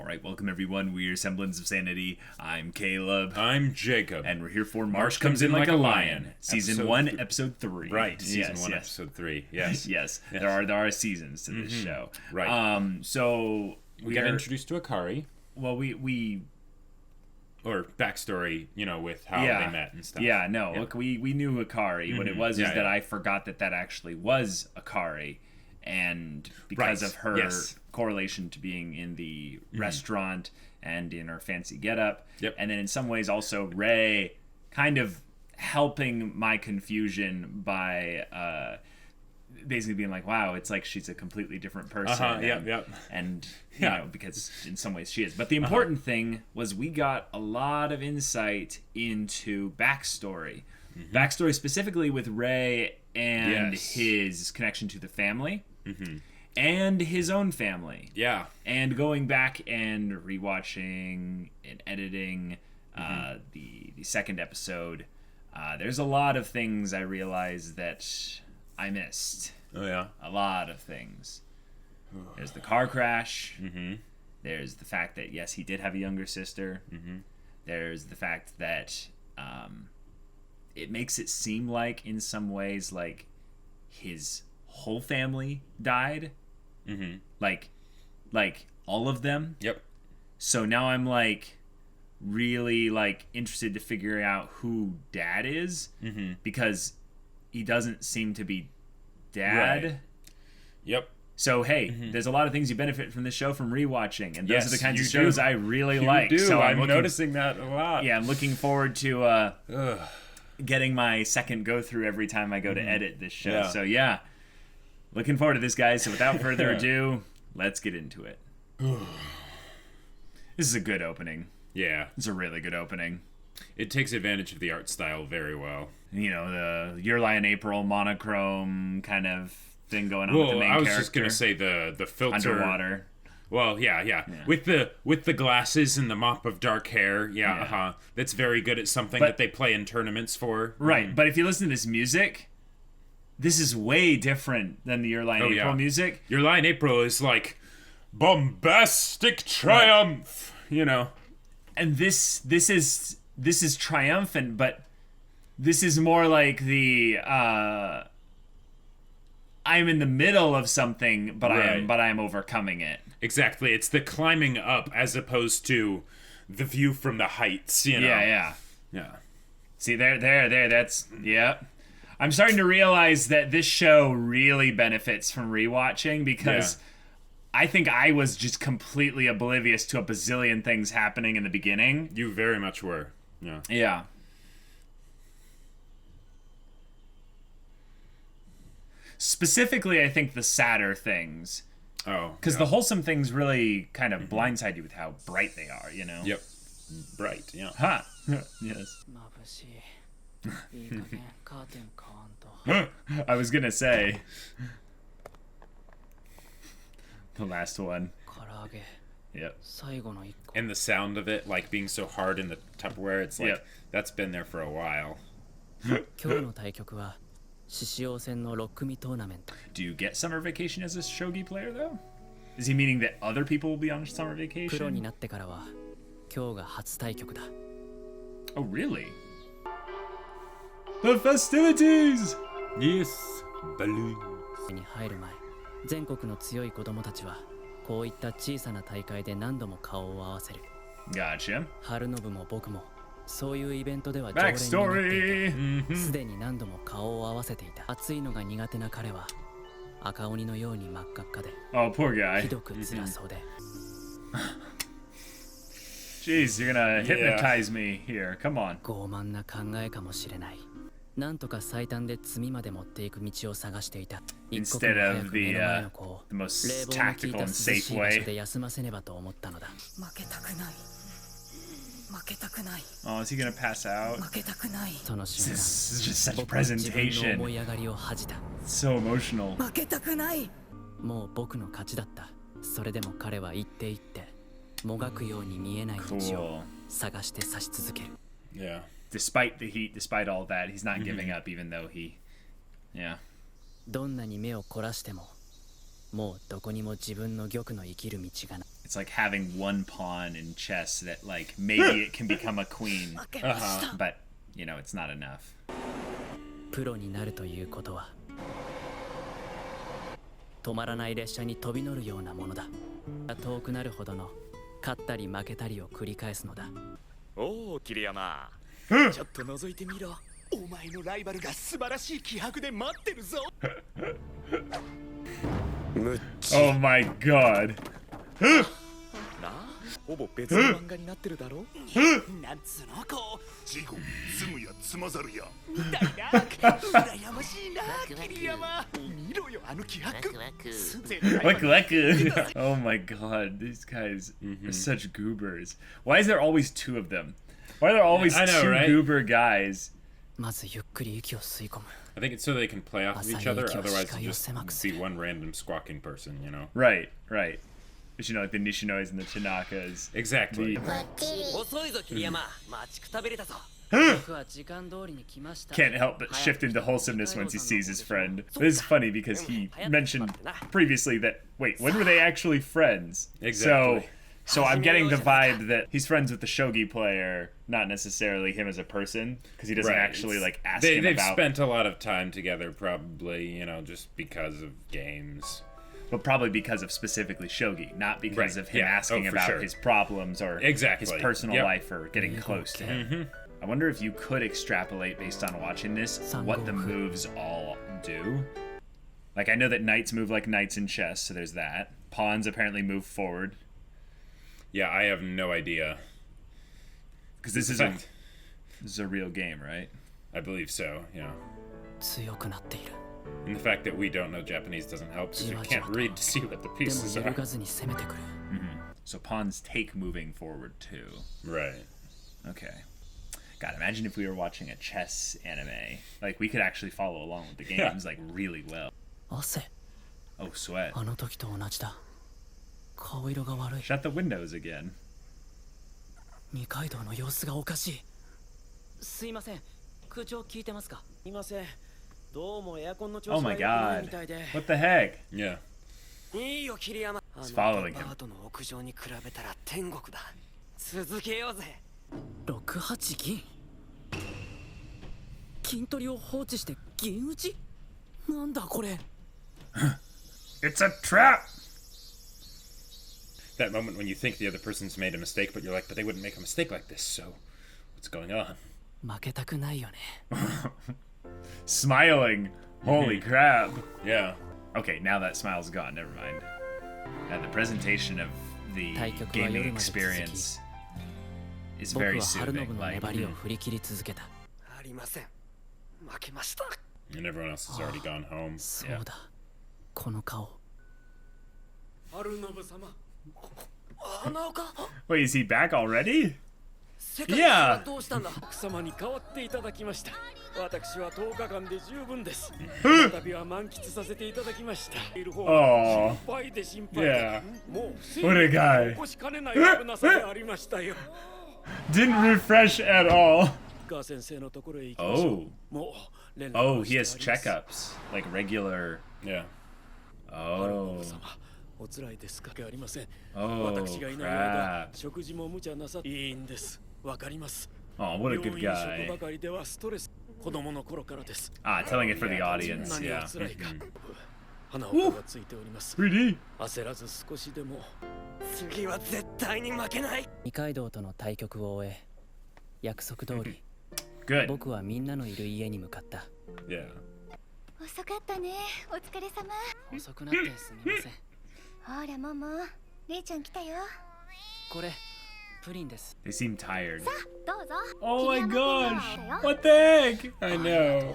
All right, welcome everyone. We're Semblance of Sanity. I'm Caleb. I'm Jacob. And we're here for Marsh Comes In Like a Lion. Season 1, Episode 3. Right, Season 1, Episode 3. Yes. Yes. There are seasons to this show. Right. So we got introduced to Akari. Well, we or backstory, with how they met and stuff. Yeah, no. Look, we knew Akari. What it was is that I forgot that actually was Akari. And because of her correlation to being in the restaurant and in her fancy getup, and then in some ways also Rei kind of helping my confusion by basically being like, wow, it's like she's a completely different person. And you know, because in some ways she is. But the important thing was we got a lot of insight into backstory. Backstory specifically with Rei and his connection to the family. And his own family. Yeah. And going back and rewatching and editing the second episode, there's a lot of things I realized that I missed. Oh, yeah? A lot of things. There's the car crash. There's the fact that, yes, he did have a younger sister. There's the fact that it makes it seem like, in some ways, like his whole family died. Like all of them. Yep. So now I'm like really like interested to figure out who Dad is, because he doesn't seem to be Dad. Right. Yep. So hey, there's a lot of things you benefit from this show from rewatching, and those are the kinds of shows I really like. So I'm noticing that a lot. Yeah, I'm looking forward to getting my second go through every time I go to edit this show. Yeah. So yeah, looking forward to this, guys. So without further ado, let's get into it. This is a good opening. Yeah. It's a really good opening. It takes advantage of the art style very well. You know, the Your Lie in April monochrome kind of thing going on with the main character. I was just going to say the filter. Underwater. Well, yeah. With the glasses and the mop of dark hair, that's very good at something that they play in tournaments for. Right, but if you listen to this music, this is way different than the Your Lie in April music. Your Lie in April is like bombastic triumph, And this is triumphant, but this is more like the I'm in the middle of something, but I'm overcoming it. Exactly. It's the climbing up as opposed to the view from the heights, Yeah. See, there, that's, I'm starting to realize that this show really benefits from rewatching, because I think I was just completely oblivious to a bazillion things happening in the beginning. You very much were. Yeah. Yeah. Specifically, I think the sadder things. Oh. Because the wholesome things really kind of blindside you with how bright they are, Yep. Bright, yeah. Huh. Yes. I was gonna say the last one. Yep. And the sound of it, like being so hard in the Tupperware, it's like that's been there for a while. Do you get summer vacation as a shogi player, though? Is he meaning that other people will be on summer vacation? Oh, really? The festivities! Yes, balloons. Gotcha. Backstory! Oh, poor guy. Jeez, you're gonna hypnotize me here. Come on. Instead of the most tactical and safe way. Oh, is he gonna pass out? This is just such a presentation. It's so emotional. Cool. Yeah. Despite the heat, despite all that, he's not giving up, even though he... Yeah. It's It's like having one pawn in chess that, like, maybe it can become a queen, but, you know, it's not enough. プロになるということは止まらない列車に飛び乗るようなものだ。遠くなるほどの勝ったり負けたりを繰り返すのだ。おお、桐山。ちょっと覗いてみろ。お前のライバルが素晴らしい気迫で待ってるぞ。Oh my god. なあ、ほぼ別の漫画になってるだろ。なんつうのこう。事後住むやつまざるや。みたいな。羨ましいな、桐山。見ろよ、あの気迫。Look, look. Oh my god, these guys are such goobers. Why is there always two of them? Why are there always two goober guys? まずゆっくり息を吸い込む。I think it's so they can play off of each other, otherwise it'll just be one random squawking person, you know? Right, right. But you know, like the Nishinois and the Tanakas. Exactly. 遅いぞ桐山。待ちくたびれたぞ。 Can't help but shift into wholesomeness once he sees his friend. This is funny because he mentioned previously that, wait, when were they actually friends? Exactly. So I'm getting the vibe that he's friends with the shogi player, not necessarily him as a person, because he doesn't actually like ask him they've about. Spent a lot of time together, probably, you know, just because of games. But probably because of specifically shogi, not because of him asking about his problems or his personal life or getting close to him. I wonder if you could extrapolate based on watching this what the moves all do. Like, I know that knights move like knights in chess, so there's that. Pawns apparently move forward. Yeah, I have no idea. Because this is a real game, right? I believe so, yeah. 強くなっている。 And the fact that we don't know Japanese doesn't help because we can't read to see what the pieces are. So pawns take moving forward too. Right. Okay. God, imagine if we were watching a chess anime. Like, we could actually follow along with the games like really well. Oh, sweat. Shut the windows again. 二階堂の様子がおかしい。すいません。空調聞いてますか？すいません。どうもエアコンの調子が良くないみたいで。What the heck? Yeah. いいよ桐山。 He's following him. アパートの屋上に比べたら天国だ。続けようぜ。6八銀。金取りを放置して銀打ち？なんだこれ。It's a trap. That moment when you think the other person's made a mistake, but you're like, but they wouldn't make a mistake like this, so what's going on? 負けたくないよね。Smiling. Holy crap. Yeah. Okay, now that smile's gone. Never mind. And the presentation of the gaming experience is very soothing. Like, and everyone else has already gone home. Yeah. Wait, is he back already? Yeah. 様に代わっていただきました。私は10日間で十分です。旅は満喫させていただきました。心配で心配で。もう What a guy. 起こしかねない危なさがありましたよ。 Didn't refresh at all. ガ先生のところへ行きましょう。もう連絡 Oh, he has checkups, like regular. Yeah. Oh. おつらいですか？ありません。 Oh, 私がいない間、食事も無茶なさいいんです。わかります。 Oh, what a good guy. ばかりではストレス。子供の頃からです。 Ah, telling it for the audience. 何 Yeah. が辛いか。花岡がついております。 3D. 焦らず少しでも。次は絶対に負けない。二階堂との対局を終え、約束通り。 Good. 僕はみんなのいる家に向かった。 Yeah. 遅かったね。お疲れ様。遅くなってすみません。ほらモモ、レイちゃん来たよ。これプリンです。 They seem tired. さあ、どうぞ。 Oh my gosh. What the heck? I know.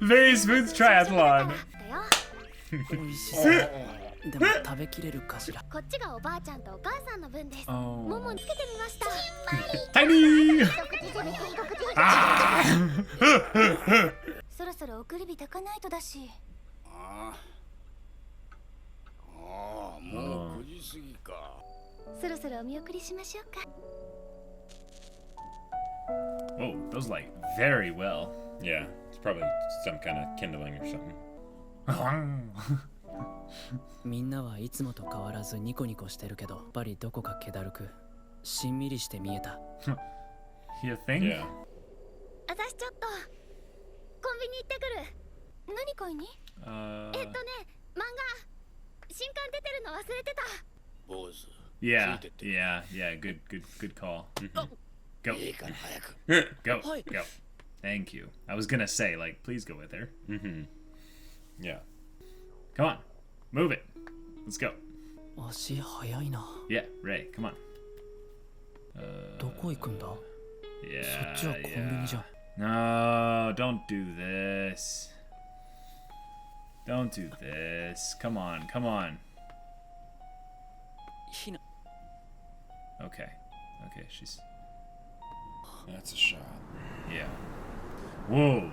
Very smooth triathlon. 美味しそう。でも食べきれるかしら。こっちがおばあちゃんとお母さんの分です。 Oh. モモにつけてみました。 Tiny. そろそろ送り火炊かないとだし。もう9時過ぎか。そろそろお見送りしましょうか。 Oh, those light very well. Yeah. It's probably some kind of kindling or something. みんなはいつもと変わらずニコニコしてるけど、やっぱりどこか気だるく、しんみりして見えた。You think? Yeah. 私ちょっとコンビニ行ってくる。何買いに？漫画新刊出てるの忘れてた。坊主 Yeah, yeah. Good call. Go. いいから早く Go. Thank you. I was gonna say, like, please go with her. Yeah. Come on. Move it. Let's go. 足早いな。 Yeah, Ray, come on. どこ行くんだ？ Yeah. そっちはコンビニじゃん。No, don't do this. Don't do this. Come on. Hina. Okay, she's... That's a shot. Yeah. Whoa.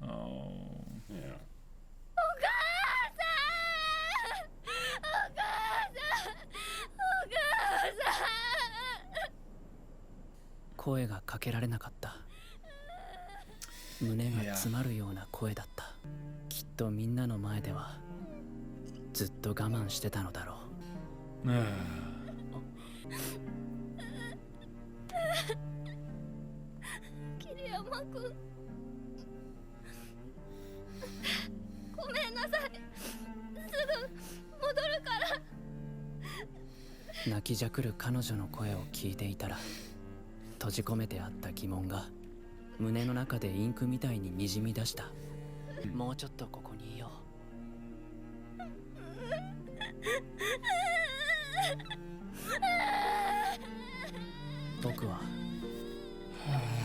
Oh. Yeah. お母さん。声がかけられなかった。胸が詰まるような声だった。きっとみんなの前ではずっと我慢してたのだろう。桐山くん、ごめんなさい。すぐ戻るから。泣きじゃくる彼女の声を聞いていたら、閉じ込めてあった疑問が胸の中でインクみたいににじみ出した。もうちょっとここにいよう。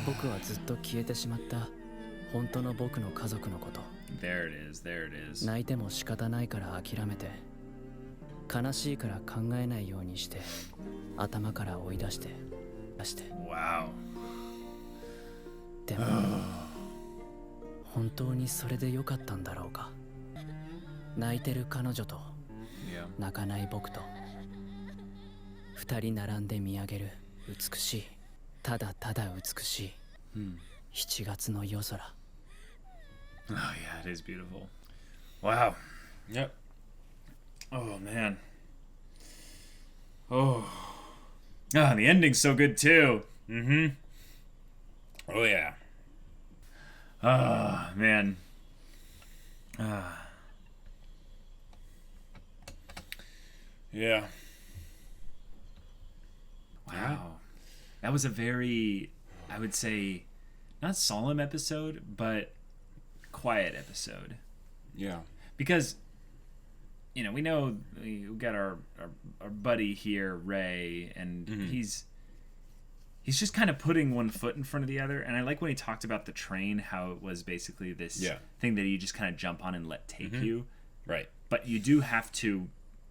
僕はずっと消えてしまった本当の僕の家族のこと。 There it is. 泣いても仕方ないから諦めて、悲しいから考えないようにして頭から追い出して。 Wow. でも本当にそれでよかったんだろうか。泣いてる彼女と泣かない僕と二人並んで見上げる美しい、ただただ美しい7月の夜空。 Oh yeah, it is beautiful. Wow. Yep. Oh man. Oh, the ending's so good too. Oh yeah. Oh man. Yeah. Wow. That was a very, I would say, not solemn episode, but quiet episode. Yeah. Because, you know, we got our buddy here, Ray, and he's just kind of putting one foot in front of the other. And I like when he talked about the train, how it was basically this thing that you just kind of jump on and let take you. Right. But you do have to,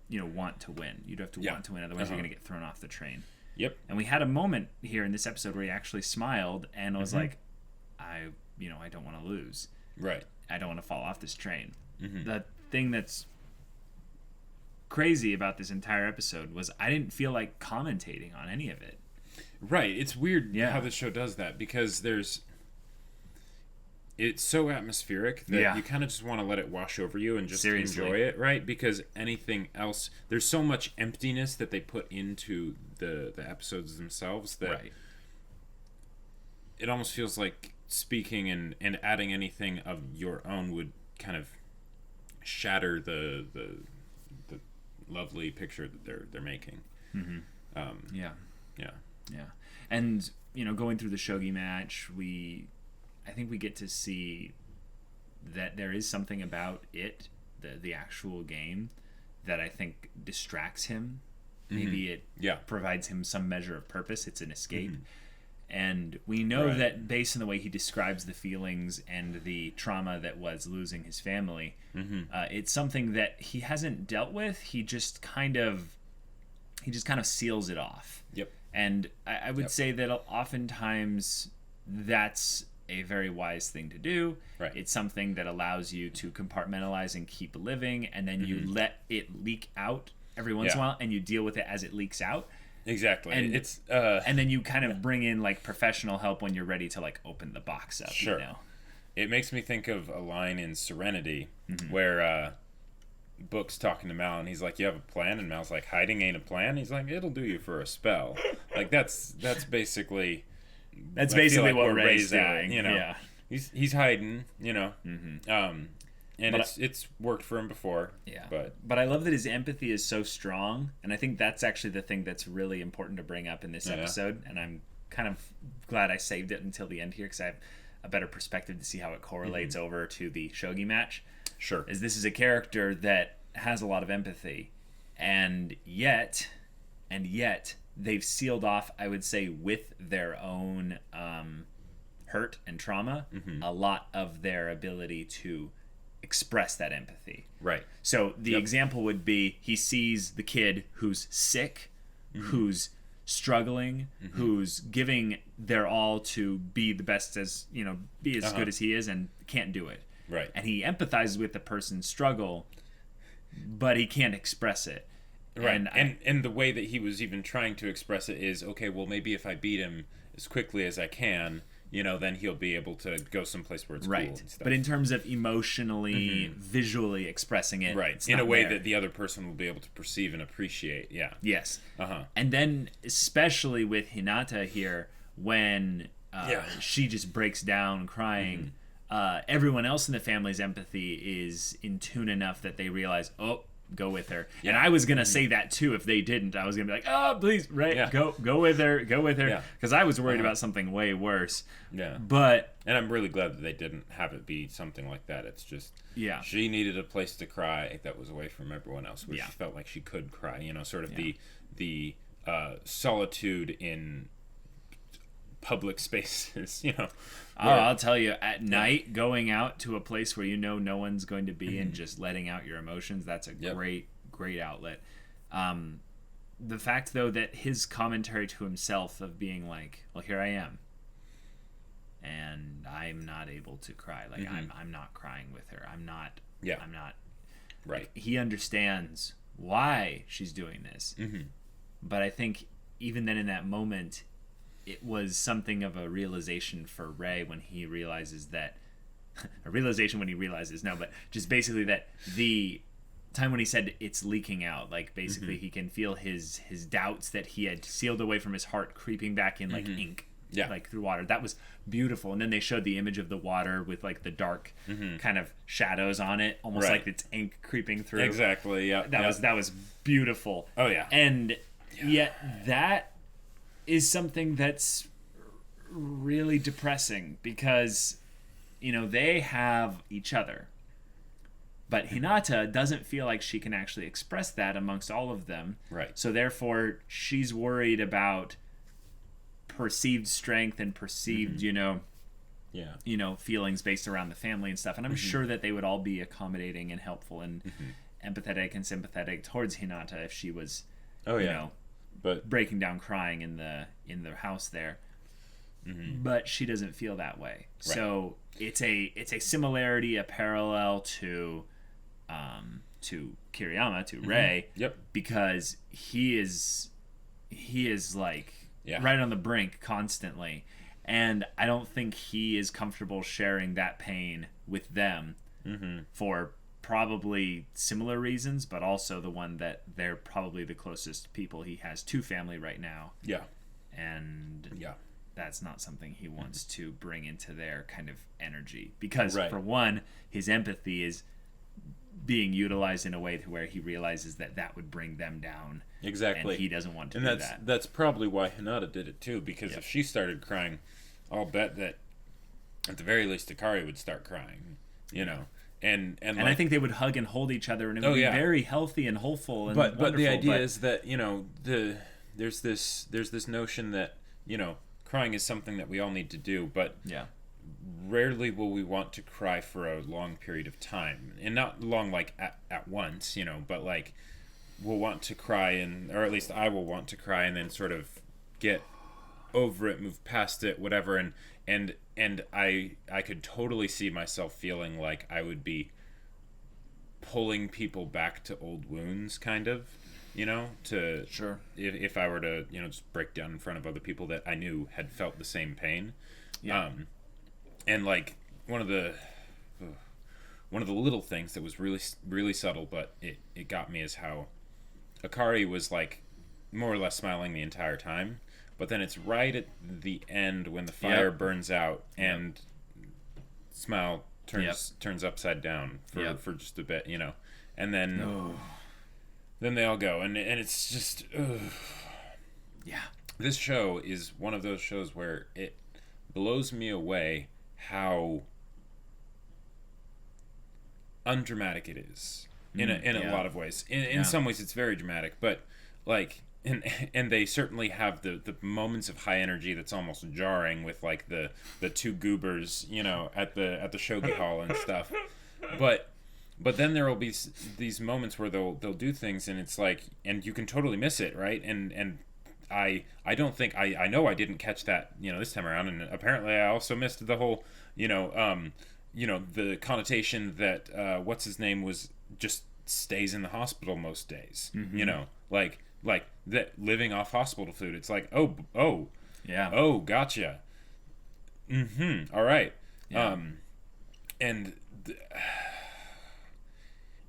want to win. You'd have to want to win, otherwise you're going to get thrown off the train. Yep. And we had a moment here in this episode where he actually smiled and was like, I don't want to lose. Right. I don't want to fall off this train. The thing that's crazy about this entire episode was I didn't feel like commentating on any of it. Right. It's weird how the show does that, because it's so atmospheric that you kind of just want to let it wash over you and just enjoy it, right? Because anything else, there's so much emptiness that they put into the episodes themselves that it almost feels like speaking and adding anything of your own would kind of shatter the lovely picture that they're making. Yeah. And going through the Shogi match, I think we get to see that there is something about it, the actual game, that I think distracts him. Maybe it provides him some measure of purpose. It's an escape. And we know that based on the way he describes the feelings and the trauma that was losing his family, it's something that he hasn't dealt with. He just kind of seals it off. Yep. And I would say that oftentimes that's a very wise thing to do. Right. It's something that allows you to compartmentalize and keep living, and then you let it leak out every once in a while, and you deal with it as it leaks out. Exactly. And it's and then you kind of bring in like professional help when you're ready to like open the box up. Sure. it makes me think of a line in Serenity where Book's talking to Mal, and he's like, "You have a plan?" And Mal's like, "Hiding ain't a plan." He's like, "It'll do you for a spell." Like that's basically what Ray's doing. You know, yeah. He's hiding. You know, and it's worked for him before. Yeah, but I love that his empathy is so strong, and I think that's actually the thing that's really important to bring up in this episode. And I'm kind of glad I saved it until the end here because I have a better perspective to see how it correlates over to the Shogi match. Sure. Is this is a character that has a lot of empathy, and yet they've sealed off, I would say, with their own hurt and trauma, a lot of their ability to express that empathy. Right. So the example would be he sees the kid who's sick, who's struggling, who's giving their all to be the best as, be as good as he is and can't do it. Right. And he empathizes with the person's struggle, but he can't express it. Right. And the way that he was even trying to express it is, okay, well, maybe if I beat him as quickly as I can, then he'll be able to go someplace where it's cool and stuff. But in terms of emotionally, visually expressing it, right, in a way that the other person will be able to perceive and appreciate. Yeah. Yes. And then, especially with Hinata here, when she just breaks down crying, everyone else in the family's empathy is in tune enough that they realize, oh, go with her. Yeah. And I was gonna say that too if they didn't. I was gonna be like, oh, please, go with her, because I was worried about something way worse. Yeah. And I'm really glad that they didn't have it be something like that. It's just she needed a place to cry that was away from everyone else, where she felt like she could cry. Sort of the solitude in public spaces. I'll tell you, at night, going out to a place where no one's going to be and just letting out your emotions, that's a great outlet. The fact, though, that his commentary to himself of being like, well, here I am, and I'm not able to cry. Like, I'm not crying with her. I'm not. Right. Like, he understands why she's doing this. But I think even then in that moment, it was something of a realization for Ray when he realizes that but just basically that the time when he said it's leaking out, like basically he can feel his doubts that he had sealed away from his heart creeping back in like ink, like through water. That was beautiful. And then they showed the image of the water with like the dark kind of shadows on it, almost like it's ink creeping through. Exactly. Yeah. That was beautiful. Oh yeah. And yet that is something that's really depressing because, they have each other. But Hinata doesn't feel like she can actually express that amongst all of them. Right. So therefore, she's worried about perceived strength and perceived, feelings based around the family and stuff. And I'm sure that they would all be accommodating and helpful and empathetic and sympathetic towards Hinata if she was, but breaking down crying in the house there. But she doesn't feel that way. Right. So it's a similarity, a parallel to Kiriyama, to Ray. Yep. Because he is like right on the brink constantly. And I don't think he is comfortable sharing that pain with them for probably similar reasons, but also the one that they're probably the closest people he has to family right now. Yeah. And that's not something he wants to bring into their kind of energy. Because, for one, his empathy is being utilized in a way to where he realizes that would bring them down. Exactly. And he doesn't want to do that. That's probably why Hinata did it, too, because if she started crying, I'll bet that, at the very least, Akari would start crying, And I think they would hug and hold each other, and it would be very healthy and hopeful and wonderful. But the idea is that there's this notion that crying is something that we all need to do, but rarely will we want to cry for a long period of time, and not long like at once, but like we'll want to cry, or at least I will want to cry, and then sort of get over it, move past it, whatever, and I could totally see myself feeling like I would be pulling people back to old wounds, kind of, if I were to, just break down in front of other people that I knew had felt the same pain. And like one of the little things that was really, really subtle, but it got me, is how Akari was like more or less smiling the entire time, but then it's right at the end when the fire burns out and smile turns upside down for just a bit, you know, and then they all go, and it's just this show is one of those shows where it blows me away how undramatic it is in a lot of ways. In some ways it's very dramatic, but like and they certainly have the moments of high energy that's almost jarring with like the two goobers, you know, at the shogi hall and stuff. But then there will be these moments where they'll do things, and it's like, and you can totally miss it, right? And I don't think I know I didn't catch that, you know, this time around, and apparently I also missed the whole, you know, the connotation that what's his name was just stays in the hospital most days, you know, like that, living off hospital food. It's like, oh, gotcha. All right. And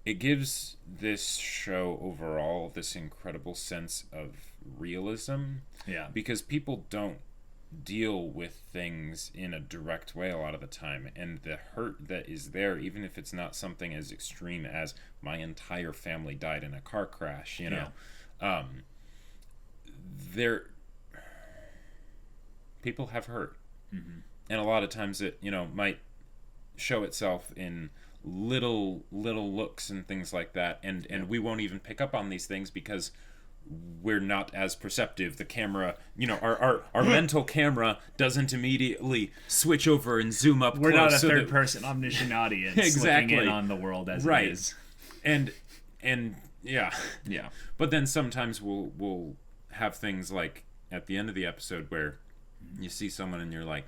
it gives this show overall this incredible sense of realism. Yeah. Because people don't deal with things in a direct way a lot of the time, and the hurt that is there, even if it's not something as extreme as my entire family died in a car crash, you know, people have hurt, and a lot of times it, you know, might show itself in little looks and things like that, and we won't even pick up on these things because we're not as perceptive. The camera, you know, our mental camera doesn't immediately switch over and zoom up. We're not a third person omniscient audience exactly looking in on the world as it is. And yeah. But then sometimes we'll have things like at the end of the episode where you see someone and you're like,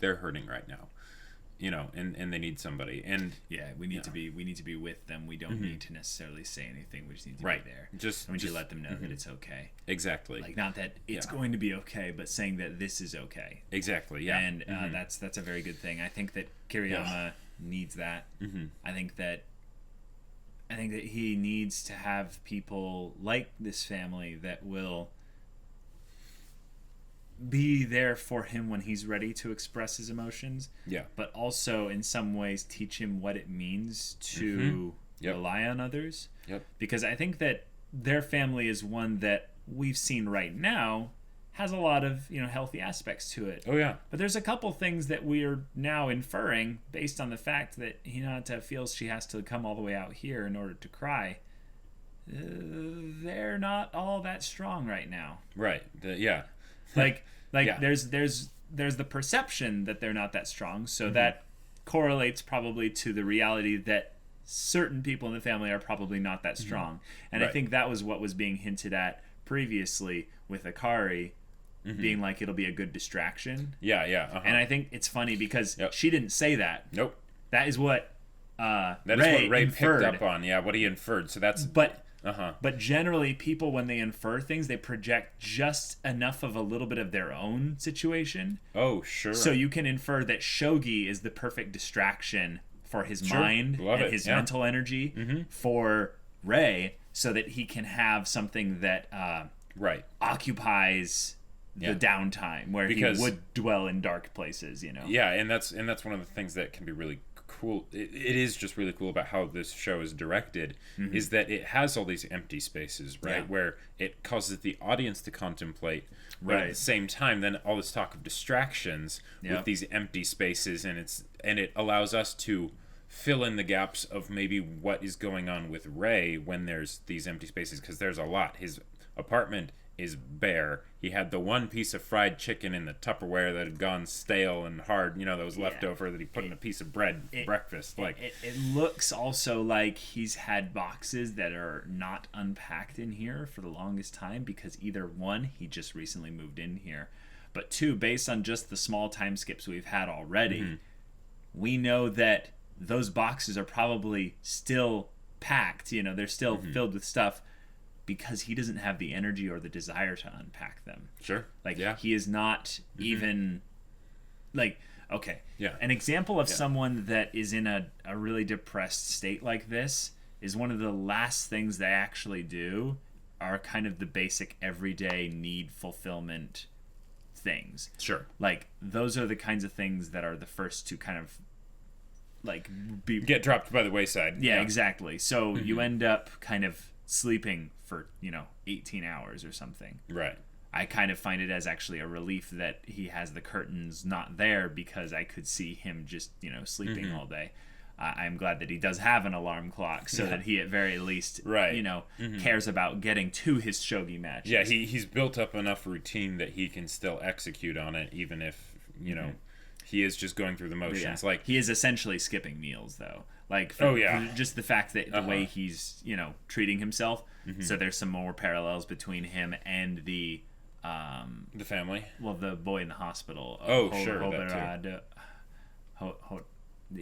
they're hurting right now, you know, and they need somebody, and we need to be with them. We don't need to necessarily say anything. We just need to be there. Just we need to let them know that it's okay. Exactly. Like, not that it's going to be okay, but saying that this is okay. Exactly. Yeah. And that's a very good thing. I think that Kiriyama needs that. I think that he needs to have people like this family that will be there for him when he's ready to express his emotions. Yeah. But also in some ways teach him what it means to rely on others. Yep. Because I think that their family is one that we've seen right now has a lot of, you know, healthy aspects to it. Oh yeah. But there's a couple things that we're now inferring based on the fact that Hinata feels she has to come all the way out here in order to cry. They're not all that strong right now. Right. There's the perception that they're not that strong, so that correlates probably to the reality that certain people in the family are probably not that strong. And I think that was what was being hinted at previously with Akari being like, it'll be a good distraction. And I think it's funny because she didn't say that. Nope. That is what Ray picked up on. Yeah, what he inferred. So that's But generally, people, when they infer things, they project just enough of a little bit of their own situation. Oh, sure. So you can infer that Shogi is the perfect distraction for his mind and his mental energy for Ray, so that he can have something that occupies the downtime where he would dwell in dark places, you know. Yeah, and that's one of the things that can be really cool. It is just really cool about how this show is directed, is that it has all these empty spaces, right, where it causes the audience to contemplate, but at the same time then all this talk of distractions with these empty spaces, and it allows us to fill in the gaps of maybe what is going on with Ray when there's these empty spaces, because there's a lot. His apartment is bare. He had the one piece of fried chicken in the Tupperware that had gone stale and hard, you know, that was left over, that he put in a piece of bread breakfast. Like it looks also like he's had boxes that are not unpacked in here for the longest time, because either one, he just recently moved in here, but two, based on just the small time skips we've had already, we know that those boxes are probably still packed, you know, they're still filled with stuff, because he doesn't have the energy or the desire to unpack them. Sure. Like, he is not even, like, Okay. Yeah. An example of someone that is in a really depressed state like this is one of the last things they actually do are kind of the basic everyday need fulfillment things. Sure. Like, those are the kinds of things that are the first to kind of, like, get dropped by the wayside. Yeah, exactly. So you end up kind of sleeping for, 18 hours or something. Right. I kind of find it as actually a relief that he has the curtains not there, because I could see him just, sleeping all day. I'm glad that he does have an alarm clock, so that he at very least, cares about getting to his shogi matches. Yeah, he's built up enough routine that he can still execute on it, even if, he is just going through the motions. Yeah. Like, he is essentially skipping meals, though. Like, for just the fact that the way he's, treating himself. So there's some more parallels between him and the family. Well, the boy in the hospital. Sure, that too.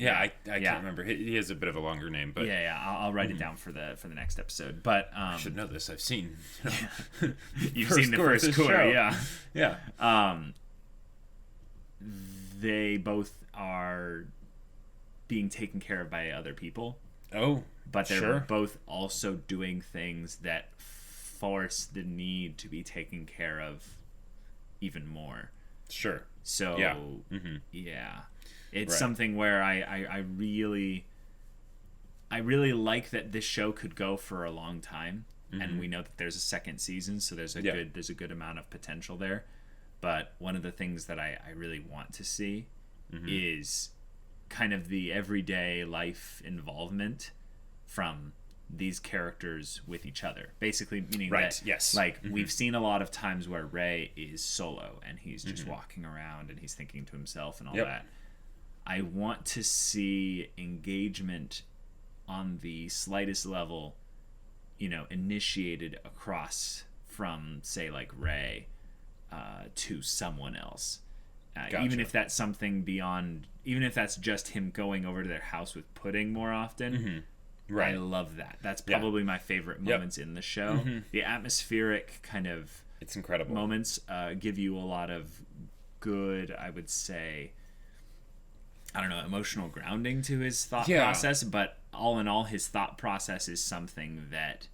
I can't remember. He has a bit of a longer name, but I'll write it down for the next episode. But I should know this. I've seen. You've seen the first core, yeah. They both are being taken care of by other people. Oh, but they're both also doing things that force the need to be taken care of even more. Sure. So it's something where I really like that this show could go for a long time, and we know that there's a second season, so there's a good amount of potential there. But one of the things that I really want to see is kind of the everyday life involvement from these characters with each other. Basically meaning that, we've seen a lot of times where Ray is solo and he's just walking around and he's thinking to himself and all that. I want to see engagement on the slightest level, initiated across from, say, like Ray to someone else. Gotcha. Even if that's something beyond, even if that's just him going over to their house with pudding more often. Right. I love that. That's probably my favorite moments in the show. The atmospheric kind of it's incredible moments give you a lot of good, I would say, emotional grounding to his thought process. But all in all, his thought process is something that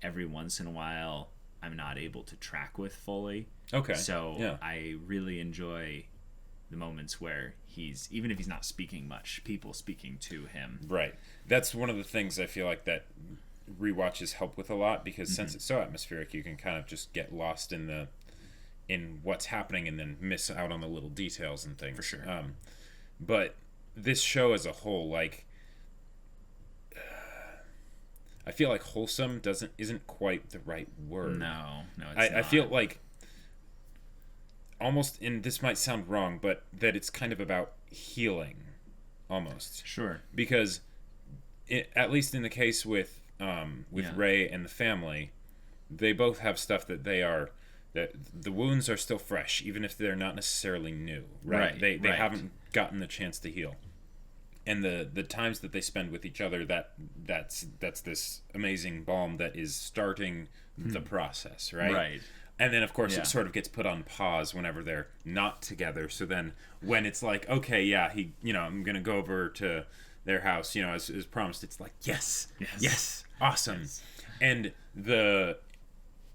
every once in a while I'm not able to track with fully. Okay. So I really enjoy the moments where he's, even if he's not speaking much, people speaking to him. Right. That's one of the things I feel like that rewatches help with a lot, because since it's so atmospheric, you can kind of just get lost in what's happening and then miss out on the little details and things. For sure. But this show as a whole, like, I feel like wholesome isn't quite the right word. No, it's not. I feel like almost, and this might sound wrong, but that it's kind of about healing, almost. Sure. Because, at least in the case with Ray and the family, they both have stuff that that the wounds are still fresh, even if they're not necessarily new. Right. They haven't gotten the chance to heal. And the times that they spend with each other, that's this amazing balm that is starting the process, right? Right. And then, of course, it sort of gets put on pause whenever they're not together. So then when it's like, okay, I'm going to go over to their house, as promised, it's like, yes, awesome. Yes. And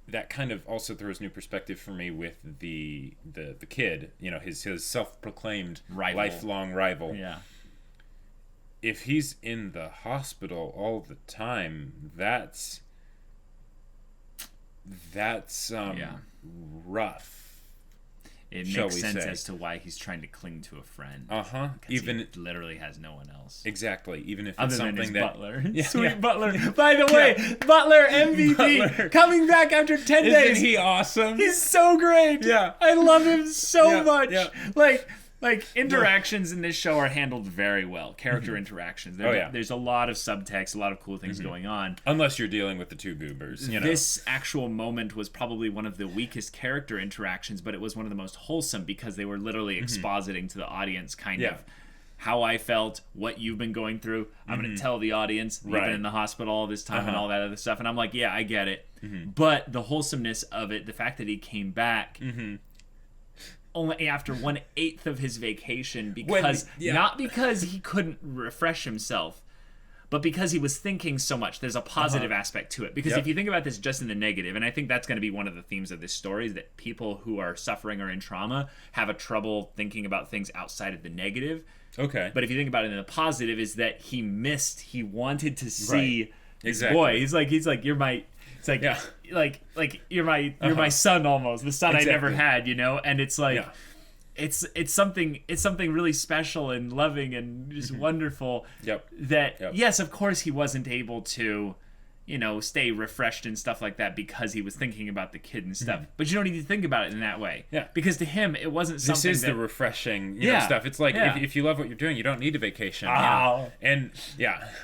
that kind of also throws new perspective for me with the kid, his self-proclaimed lifelong rival. Yeah. If he's in the hospital all the time, that's rough. It makes sense as to why he's trying to cling to a friend. Even he literally has no one else. Exactly. Even if other it's than something his that butler, sweet butler. By the way, Butler MVP Butler. coming back after 10 days. Isn't he awesome? He's so great. Yeah, I love him so much. Yeah. Like interactions in this show are handled very well. Character interactions. There's a lot of subtext, a lot of cool things going on. Unless you're dealing with the two goobers. This actual moment was probably one of the weakest character interactions, but it was one of the most wholesome, because they were literally expositing to the audience kind of how I felt, what you've been going through. I'm going to tell the audience you've been in the hospital all this time and all that other stuff. And I'm like, yeah, I get it. But the wholesomeness of it, the fact that he came back... only after 1/8 of his vacation because not because he couldn't refresh himself, but because he was thinking so much. There's a positive aspect to it. Because if you think about this just in the negative, and I think that's going to be one of the themes of this story, is that people who are suffering or in trauma have a trouble thinking about things outside of the negative. Okay. But if you think about it in the positive, is that he wanted to see his boy. He's like, you're my... It's like you're my son almost, the son I never had, you know? And it's like... It's something really special and loving and just wonderful. Yes, of course he wasn't able to, you know, stay refreshed and stuff like that because he was thinking about the kid and stuff. But you don't need to think about it in that way. Yeah. Because to him it wasn't something. This is the refreshing, you know, stuff. It's like if you love what you're doing, you don't need a vacation. You know? And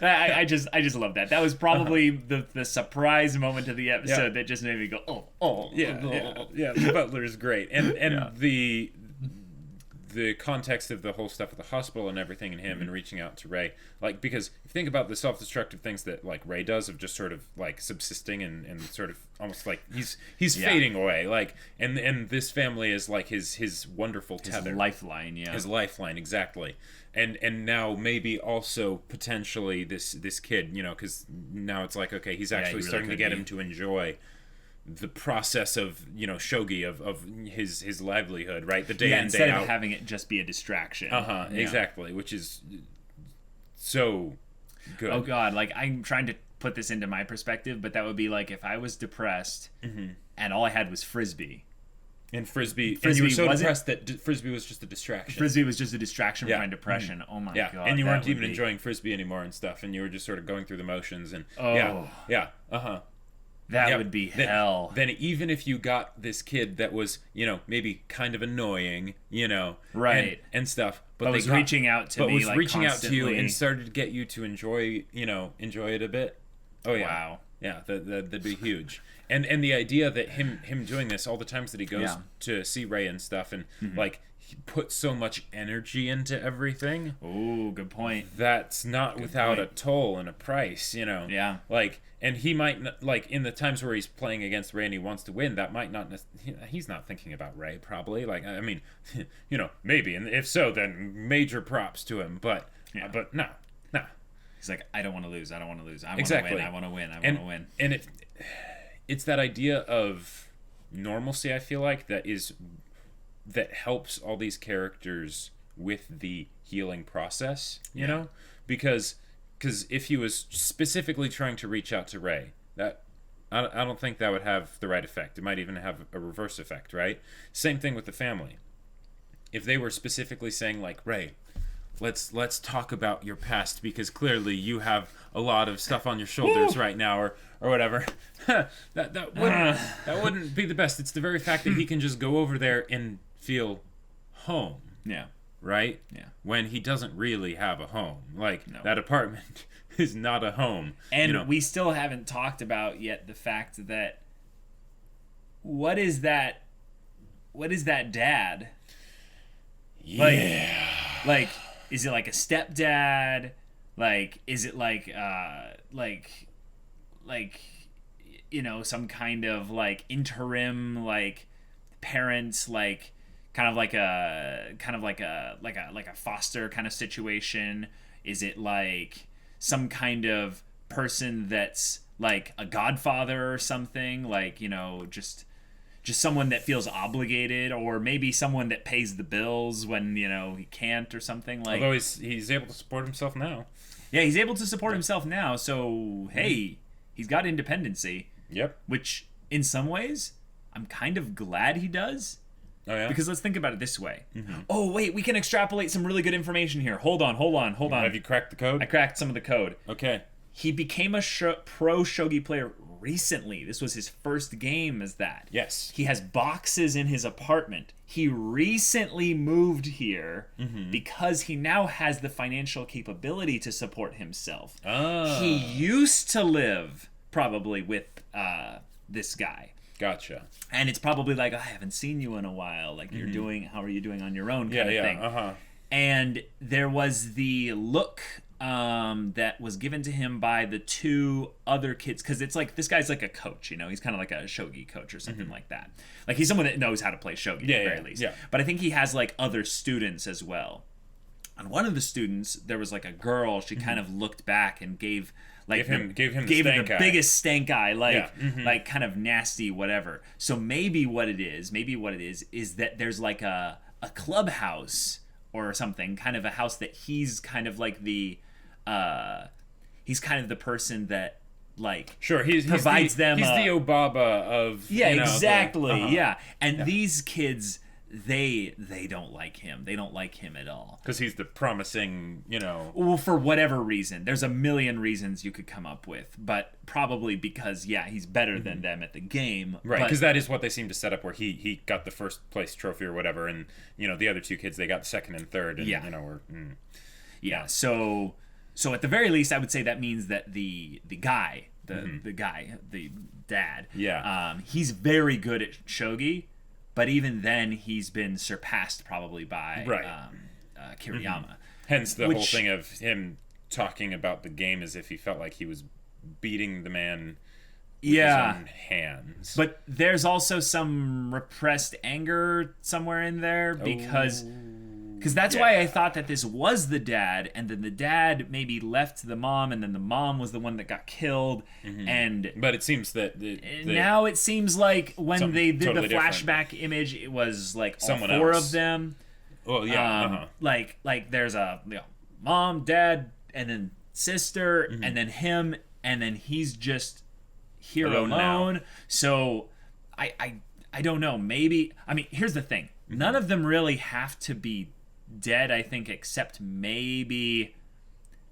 I just love that. That was probably the surprise moment of the episode that just made me go, The butler is great, and the context of the whole stuff at the hospital and everything, and him and reaching out to Ray, like, because if you think about the self-destructive things that like Ray does of just sort of like subsisting and sort of almost like he's fading away, like, and this family is like his wonderful tether, his lifeline, his lifeline, exactly. And now maybe also potentially this kid, you know, because now it's like, okay, he's actually starting to get him to enjoy the process of, you know, shogi, of his livelihood, right? The day in, day out. Instead of having it just be a distraction. Exactly, which is so good. Oh God, like, I'm trying to put this into my perspective, but that would be like if I was depressed and all I had was Frisbee. And Frisbee and you were so depressed that Frisbee was just a distraction. Frisbee was just a distraction from my depression. Oh my God. And you weren't even enjoying Frisbee anymore and stuff, and you were just sort of going through the motions and That would be hell. Then even if you got this kid that was, you know, maybe kind of annoying, you know, and stuff, but was reaching out to me, was like, reaching constantly. out to you and started to get you to enjoy it a bit. Oh yeah, wow, yeah, that'd be huge. And the idea that him doing this all the times that he goes to see Ray and stuff, and like, he puts so much energy into everything. Oh, good point. That's not without a toll and a price, you know. Yeah. Like, and he might not, like, in the times where he's playing against Ray and he wants to win, that might not. He's not thinking about Ray, probably. Like, I mean, you know, maybe, and if so, then major props to him. But no. He's like, I don't want to lose. I want to win. I want to win. And it's that idea of normalcy, I feel like, that helps all these characters with the healing process, you know? Because if he was specifically trying to reach out to Ray, that I don't think that would have the right effect. It might even have a reverse effect, right? Same thing with the family. If they were specifically saying, like, Ray, let's talk about your past, because clearly you have a lot of stuff on your shoulders right now, or whatever. that wouldn't be the best. It's the very fact that he can just go over there and feel home. Yeah. Right? Yeah. When he doesn't really have a home. Like, that apartment is not a home. And you know? We still haven't talked about yet the fact that what is that dad? Yeah. Like is it like a stepdad? Like, is it like you know, some kind of like interim like parents, like kind of like a foster kind of situation? Is it like some kind of person that's like a godfather or something, like, you know, just someone that feels obligated, or maybe someone that pays the bills when, you know, he can't or something? Like, although he's able to support himself now. Yeah, he's able to support himself now, so hey, he's got independency. Yep. Which in some ways I'm kind of glad he does. Oh yeah. Because let's think about it this way. Oh wait, we can extrapolate some really good information here. Hold on. Have you cracked the code? I cracked some of the code. Okay. He became a pro shogi player recently. This was his first game as that. Yes. He has boxes in his apartment. He recently moved here because he now has the financial capability to support himself. He used to live probably with this guy. Gotcha. And it's probably like, I haven't seen you in a while. Like, you're doing, how are you doing on your own kind of thing. And there was the look that was given to him by the two other kids, because it's like this guy's like a coach, you know, he's kind of like a shogi coach or something like that. Like he's someone that knows how to play shogi at the very least. Yeah. But I think he has like other students as well. And one of the students, there was like a girl. She kind of looked back and gave him the biggest stank eye, like kind of nasty, whatever. So maybe what it is that there's like a clubhouse or something, kind of a house that he's kind of like he's kind of the person that like provides them. He's the Obaba of exactly. And these kids, they don't like him. They don't like him at all because he's the promising, Well, for whatever reason, there's a million reasons you could come up with, but probably because he's better than them at the game, right? Because that is what they seem to set up, where he got the first place trophy or whatever, and the other two kids, they got second and third, and So at the very least, I would say that means that the guy, the dad, he's very good at shogi. But even then, he's been surpassed probably by Kiriyama. Hence the whole thing of him talking about the game as if he felt like he was beating the man with his own hands. But there's also some repressed anger somewhere in there because that's why I thought that this was the dad, and then the dad maybe left the mom, and then the mom was the one that got killed. But it seems that now it seems like when they did the flashback image, it was like someone all four else of them. Well, like there's a mom, dad, and then sister, and then him, and then he's just here alone. So I don't know. Maybe, I mean, here's the thing. None of them really have to be dead, I think, except maybe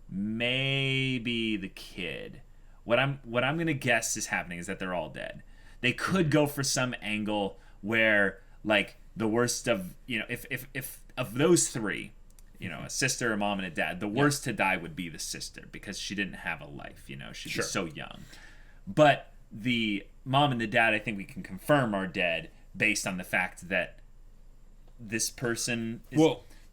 the kid. What I'm gonna guess is happening is that they're all dead. They could go for some angle where like the worst of if of those three, a sister, a mom, and a dad, the worst to die would be the sister because she didn't have a life. She was so young. But the mom and the dad, I think we can confirm, are dead based on the fact that this person is,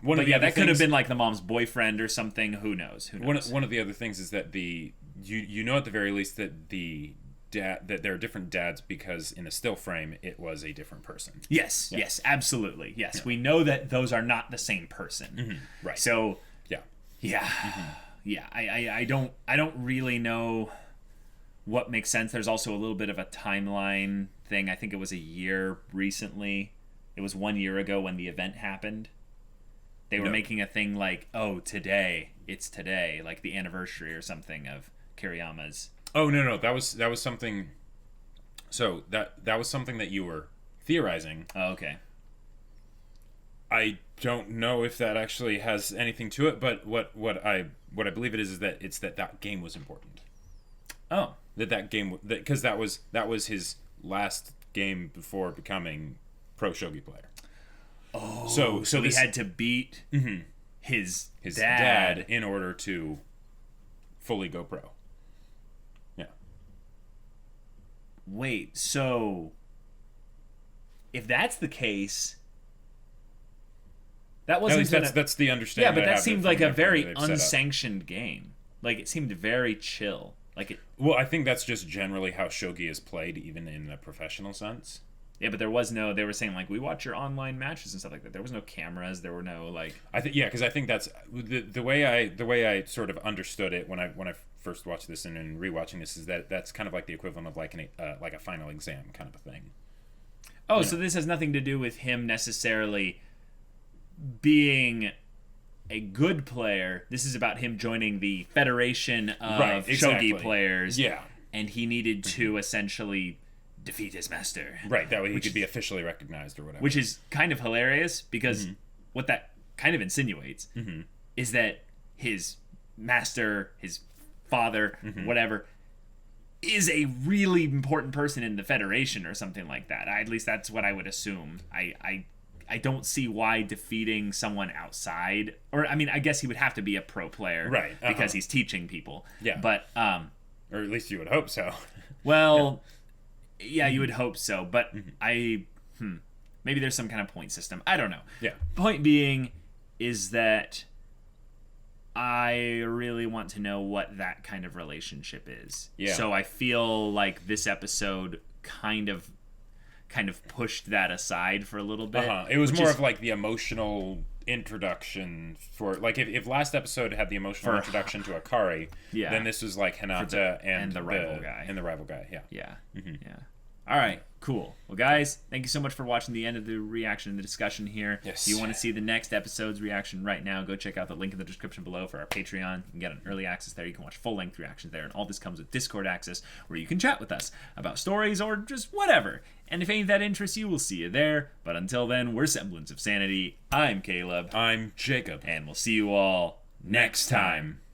that could have been like the mom's boyfriend or something. Who knows? One of the other things is that you at the very least that the dad, that there are different dads because in a still frame it was a different person. Yes, absolutely. Yes, we know that those are not the same person. Right. So I don't really know what makes sense. There's also a little bit of a timeline thing. I think it was a year recently. It was 1 year ago when the event happened. They were making a thing like, it's today, like the anniversary or something of Kiriyama's. Oh no, that was something. So that was something that you were theorizing. Oh, okay. I don't know if that actually has anything to it, but what I believe it is that it's that game was important. Oh, that game, because that was his last game before becoming pro shogi player. Oh, so he had to beat his dad in order to fully go pro. Yeah. Wait, so if that's the case, that wasn't. That's the understanding. Yeah, but that seemed like a very unsanctioned game. Like it seemed very chill. Well, I think that's just generally how shogi is played, even in a professional sense. Yeah, but there was no. They were saying like we watch your online matches and stuff like that. There was no cameras. There were no like. Because I think that's the way I sort of understood it when I first watched this and rewatching this is that that's kind of like the equivalent of like a final exam kind of a thing. Oh, so this has nothing to do with him necessarily being a good player. This is about him joining the federation of shogi players. Yeah, and he needed to essentially defeat his master. Right, that way he could be officially recognized or whatever. Which is kind of hilarious because what that kind of insinuates is that his master, his father, whatever, is a really important person in the Federation or something like that. At least that's what I would assume. I don't see why defeating someone outside, or I mean, I guess he would have to be a pro player, right? Because he's teaching people. Yeah, but or at least you would hope so. Well, yeah, you would hope so, but maybe there's some kind of point system. I don't know. Yeah. Point being is that I really want to know what that kind of relationship is. Yeah. So I feel like this episode kind of pushed that aside for a little bit. It was more of like the emotional introduction for, like, if last episode had the emotional introduction to Akari, then this was like Hinata and the rival guy. And the rival guy, yeah. Yeah. Yeah. All right, cool. Well, guys, thank you so much for watching the end of the reaction and the discussion here. Yes. If you want to see the next episode's reaction right now, go check out the link in the description below for our Patreon. You can get an early access there. You can watch full-length reactions there. And all this comes with Discord access, where you can chat with us about stories or just whatever. And if any of that interests you, we'll see you there. But until then, we're Semblance of Sanity. I'm Caleb. I'm Jacob. And we'll see you all next time.